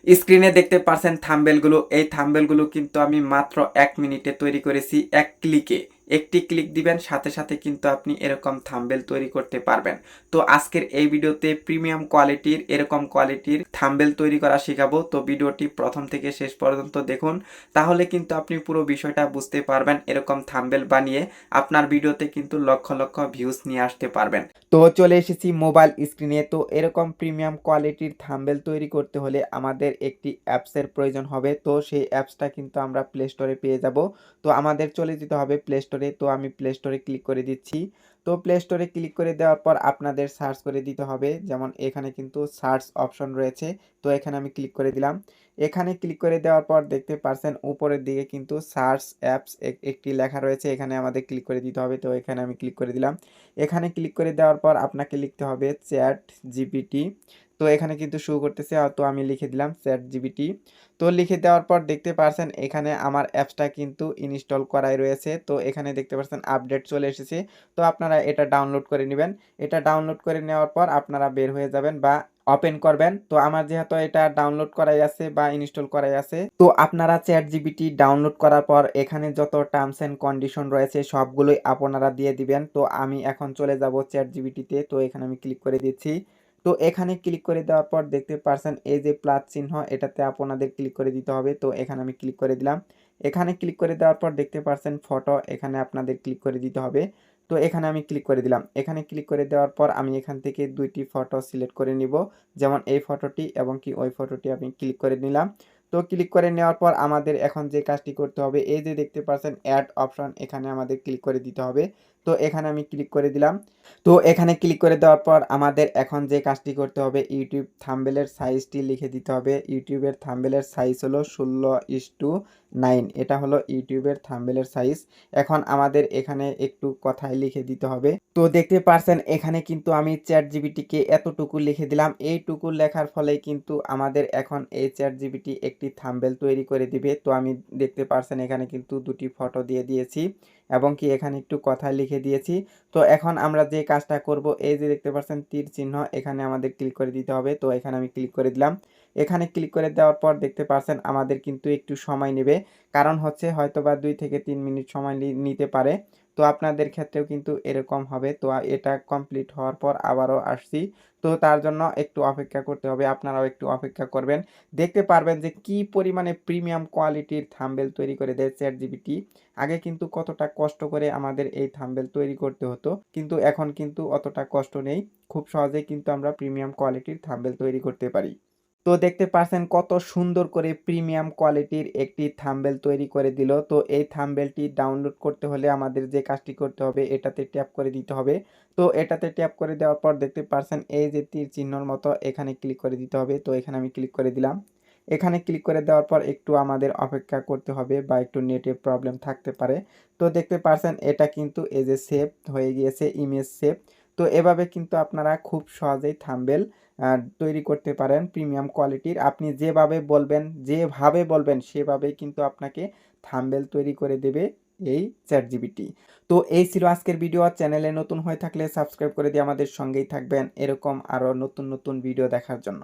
স্ক্রিনে দেখতে পারছেন থাম্বনেলগুলো, এই থাম্বনেলগুলো কিন্তু আমি মাত্র 1 মিনিটে তৈরি করেছি, এক ক্লিকে। একটি ক্লিক দিবেন, সাথে সাথে কিন্তু আপনি এরকম থাম্বনেল তৈরি করতে পারবেন। তো আজকের এই ভিডিওতে প্রিমিয়াম কোয়ালিটির এরকম কোয়ালিটির থাম্বনেল তৈরি করা শেখাবো। তো ভিডিওটি প্রথম থেকে শেষ পর্যন্ত দেখুন, তাহলে কিন্তু আপনি পুরো বিষয়টা বুঝতে পারবেন। এরকম থাম্বনেল বানিয়ে আপনার ভিডিওতে কিন্তু লক্ষ লক্ষ ভিউজ নিয়ে আসতে পারবেন। তো চলে এসেছি মোবাইল স্ক্রিনে। তো এরকম প্রিমিয়াম কোয়ালিটির থাম্বনেল তৈরি করতে হলে আমাদের একটি অ্যাপসের প্রয়োজন হবে। তো সেই অ্যাপসটা কিন্তু আমরা প্লে স্টোরে পেয়ে যাব। তো আমাদের চলে যেতে হবে প্লে স্টোরে। তো আমি প্লে স্টোরে ক্লিক করে দিচ্ছি। তো প্লে স্টোরে ক্লিক করে দেওয়ার পর আপনাদের সার্চ করে দিতে হবে, যেমন এখানে কিন্তু সার্চ অপশন রয়েছে। তো এখানে আমি ক্লিক করে দিলাম। এখানে ক্লিক করে দেওয়ার পর দেখতে পারছেন উপরের দিকে কিন্তু সার্চ অ্যাপস একটি লেখা রয়েছে, এখানে আমাদের ক্লিক করে দিতে হবে। তো এখানে আমি ক্লিক করে দিলাম। এখানে ক্লিক করে দেওয়ার পর আপনাকে লিখতে হবে চ্যাট জিপিটি। তো এখানে কিন্তু শো করতেছে, তো আমি লিখে দিলাম চ্যাট জিপিটি। তো লিখে দেওয়ার পর দেখতে পারছেন এখানে আমার অ্যাপসটা কিন্তু ইনস্টল করাই রয়েছে। তো এখানে দেখতে পাচ্ছেন আপডেট চলে এসেছে। তো আপনারা এটা ডাউনলোড করে নেবেন। এটা ডাউনলোড করে নেওয়ার পর আপনারা বের হয়ে যাবেন বা ওপেন করবেন। তো আমার যেহেতু এটা ডাউনলোড করাই আছে বা ইনস্টল করাই আছে, তো আপনারা চ্যাট জিপিটি ডাউনলোড করার পর এখানে যত টার্মস এন্ড কন্ডিশন রয়েছে সবগুলোই আপনারা দিয়ে দিবেন। তো আমি এখন চলে যাব চ্যাট জিপিটিতে। তো এখানে আমি ক্লিক করে দিচ্ছি। তো এখানে ক্লিক করে দেওয়ার পর দেখতে পারছেন এই যে প্লাস চিহ্ন, এটাতে আপনাদের ক্লিক করে দিতে হবে। তো এখানে আমি ক্লিক করে দিলাম। এখানে ক্লিক করে দেওয়ার পর দেখতে পারছেন ফটো, এখানে আপনাদের ক্লিক করে দিতে হবে। তো এখানে আমি ক্লিক করে দিলাম। এখানে ক্লিক করে দেওয়ার পর আমি এখান থেকে দুইটি ফটো সিলেক্ট করে নিব, যেমন এই ফটোটি এবং কি ওই ফটোটি আমি ক্লিক করে নিলাম। তো ক্লিক করে নেওয়ার পর আমাদের এখন যে কাজটি করতে হবে, এই যে দেখতে পাচ্ছেন অ্যাড অপশন, এখানে আমাদের ক্লিক করে দিতে হবে। তো এখানে আমি ক্লিক করে দিলাম। তো এখানে ক্লিক করে দেওয়ার পর আমাদের এখন যে কাজটি করতে হবে, ইউটিউব থাম্বনেলের সাইজটি লিখে দিতে হবে। ইউটিউবের থাম্বনেলের সাইজ হলো 16:9, এটা হলো ইউটিউবের থাম্বনেলের সাইজ। এখন আমাদের এখানে একটু কথাই লিখে দিতে হবে। তো দেখতে পারছেন এখানে কিন্তু আমি চ্যাট জিপিটিকে এতটুকু লিখে দিলাম। এইটুকু লেখার ফলে কিন্তু আমাদের এখন এই চ্যাট জিপিটি একটি থাম্বনেল তৈরি করে দিবে। তো আমি দেখতে পারছেন এখানে কিন্তু দুটি ফটো দিয়ে দিয়েছি এবং কি এখানে একটু কথা লিখে দিয়েছি। তো এখন আমরা যে কাজটা করব, এই যে দেখতে পাচ্ছেন তীর চিহ্ন, এখানে আমাদের ক্লিক করে দিতে হবে। তো এখানে আমি ক্লিক করে দিলাম। এখানে ক্লিক করে দেওয়ার পর দেখতে পাচ্ছেন আমাদের কিন্তু একটু সময় নেবে, কারণ হচ্ছে হয়তোবা 2 থেকে 3 মিনিট সময় নিতে পারে। তো আপনাদের ক্ষেত্রেও কিন্তু এরকম হবে। তো এটা কমপ্লিট হওয়ার পর আবারও আসছি। তো তার জন্য একটু অপেক্ষা করতে হবে, আপনারাও একটু অপেক্ষা করবেন। দেখতে পারবেন যে কি পরিমাণে প্রিমিয়াম কোয়ালিটির থাম্বনেল তৈরি করে দেয় চ্যাট জিপিটি। আগে কিন্তু কতটা কষ্ট করে আমাদের এই থাম্বনেল তৈরি করতে হতো, কিন্তু এখন কিন্তু অতটা কষ্ট নেই। খুব সহজেই কিন্তু আমরা প্রিমিয়াম কোয়ালিটির থাম্বনেল তৈরি করতে পারি। তো দেখতে পাচ্ছেন কত সুন্দর করে প্রিমিয়াম কোয়ালিটির একটি থাম্বনেল তৈরি করে দিল। তো এই থাম্বনেলটি ডাউনলোড করতে হলে আমাদের যে কাজটি করতে হবে, এটাতে ট্যাপ করে দিতে হবে। তো এটাতে ট্যাপ করে দেওয়ার পর দেখতে পাচ্ছেন এই যে তীর চিহ্নর মতো, এখানে ক্লিক করে দিতে হবে। তো এখানে আমি ক্লিক করে দিলাম। এখানে ক্লিক করে দেওয়ার পর একটু আমাদের অপেক্ষা করতে হবে বা একটু নেটে প্রবলেম থাকতে পারে। তো দেখতে পাচ্ছেন এটা কিন্তু এই যে সেভ হয়ে গিয়েছে, ইমেজ সেভ। তো এভাবে কিন্তু আপনারা খুব সহজেই থাম্বনেল তৈরি করতে পারেন প্রিমিয়াম কোয়ালিটির। আপনি যেভাবে বলবেন সেভাবেই কিন্তু আপনাকে থাম্বনেল তৈরি করে দেবে এই চ্যাট জিপিটি। তো এই ছিল আজকের ভিডিও। চ্যানেলে নতুন হয়ে থাকলে সাবস্ক্রাইব করে দিয়ে আমাদের সঙ্গেই থাকবেন এরকম আরও নতুন নতুন ভিডিও দেখার জন্য।